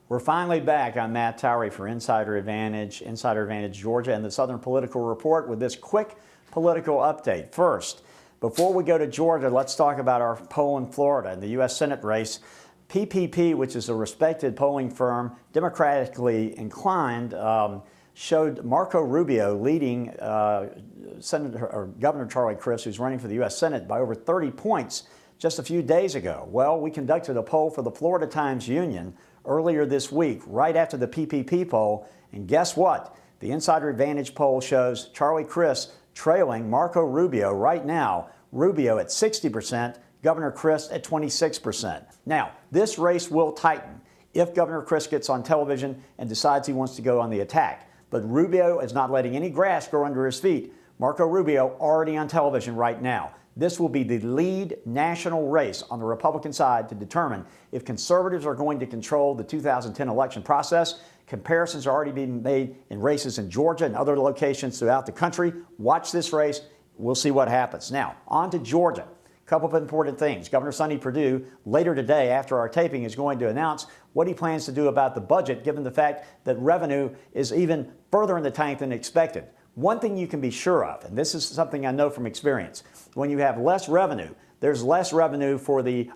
We're finally back. I'm Matt Towery for Insider Advantage Georgia, and the Southern Political Report with this quick political update. First, before we go to Georgia, let's talk about our poll in Florida in the U.S. Senate race. PPP, which is a respected polling firm, democratically inclined, showed Marco Rubio leading Governor Charlie Crist, who's running for the U.S. Senate, by over 30 points just a few days ago. Well, we conducted a poll for the Florida Times-Union earlier this week, right after the PPP poll, and guess what? The Insider Advantage poll shows Charlie Crist trailing Marco Rubio right now. Rubio at 60%, Governor Crist at 26%. Now, this race will tighten if Governor Crist gets on television and decides he wants to go on the attack. But Rubio is not letting any grass grow under his feet. Marco Rubio already on television right now. This will be the lead national race on the Republican side to determine if conservatives are going to control the 2010 election process. Comparisons are already being made in races in Georgia and other locations throughout the country. Watch this race. We'll see what happens. Now, on to Georgia. A couple of important things. Governor Sonny Perdue, later today after our taping, is going to announce what he plans to do about the budget, given the fact that revenue is even further in the tank than expected. One thing you can be sure of, and this is something I know from experience, when you have less revenue, there's less revenue for the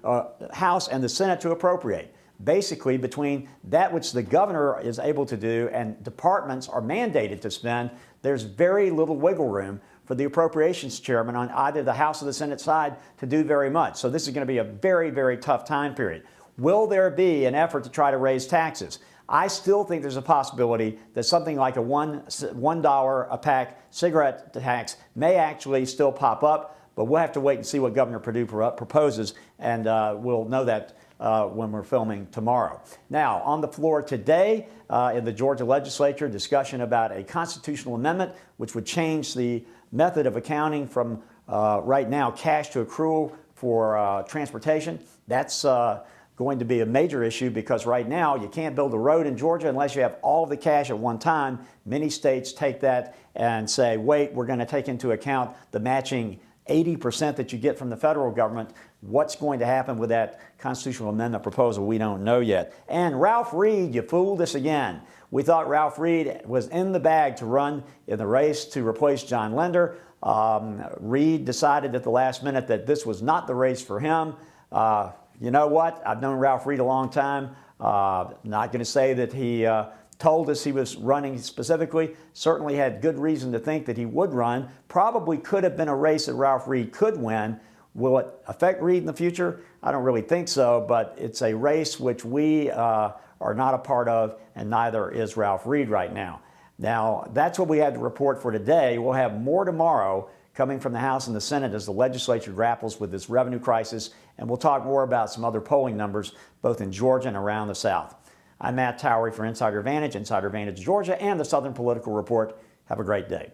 House and the Senate to appropriate. Basically, between that which the governor is able to do and departments are mandated to spend, there's very little wiggle room for the appropriations chairman on either the House or the Senate side to do very much. So this is going to be a very, very tough time period. Will there be an effort to try to raise taxes? I still think there's a possibility that something like a $1 a pack cigarette tax may actually still pop up, but we'll have to wait and see what Governor Perdue proposes, and we'll know that when we're filming tomorrow. Now, on the floor today in the Georgia legislature, discussion about a constitutional amendment which would change the method of accounting from right now cash to accrual for transportation. That's going to be a major issue because right now you can't build a road in Georgia unless you have all of the cash at one time. Many states take that and say, wait, we're going to take into account the matching 80% that you get from the federal government. What's going to happen with that constitutional amendment proposal, we don't know yet. And Ralph Reed, you fooled us again. We thought Ralph Reed was in the bag to run in the race to replace John Linder. Reed decided at the last minute that this was not the race for him. You know what? I've known Ralph Reed a long time. Not going to say that he told us he was running specifically. Certainly had good reason to think that he would run. Probably could have been a race that Ralph Reed could win. Will it affect Reed in the future? I don't really think so, but it's a race which we are not a part of, and neither is Ralph Reed right now. Now, that's what we had to report for today. We'll have more tomorrow coming from the House and the Senate as the legislature grapples with this revenue crisis, and we'll talk more about some other polling numbers both in Georgia and around the South. I'm Matt Towery for Insider Advantage Georgia, and the Southern Political Report. Have a great day.